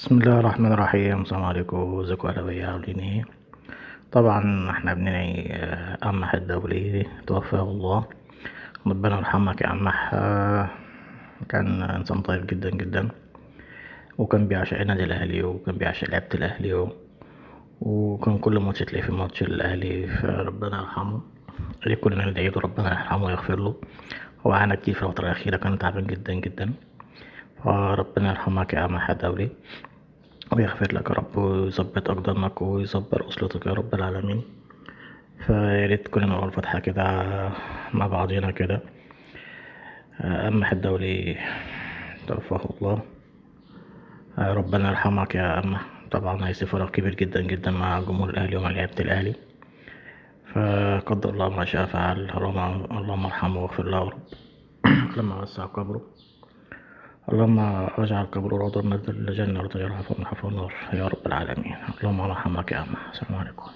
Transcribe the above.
بسم الله الرحمن الرحيم. السلام عليكم، ازيكم يا أهلاوية عاملين ايه؟ طبعا احنا بننعي أمح الدولي توفاه الله. ربنا يرحمك يا أمح. كان إنسان طيب جدا جدا، وكان بيعشق النادي الأهلي، وكان بيعشق لعيبة الأهلي وكان كل ماتش تلاقيه في ماتش الأهلي، فربنا يرحمه. ليه كلنا ندعي له ربنا يرحمه ويغفر له. هو عانى كتير في الفترة الأخيرة، كان تعبان جدا جدا. فربنا يرحمك يا أمح الدولي ويغفر لك يا رب، ويظبط أقدامك ويظبط أسرتك يا رب العالمين. فياريت كلنا نقول فتحة كده مع بعضينا كده. أمح الدولي توفاه الله. ربنا يرحمك يا أمح. طبعا هيسيب فراغ كبير جدا جدا مع جمهور الأهلي ومع لعيبة الأهلي، فقدر الله ما شاء فعل. اللهم ارحمه واغفر له يا رب. اللهم وسع قبره. اللهم اجعل قبره روضة من الجنة وتجعلها فوق من حفر النار يا رب العالمين. اللهم ارحمك يا أمح. السلام عليكم.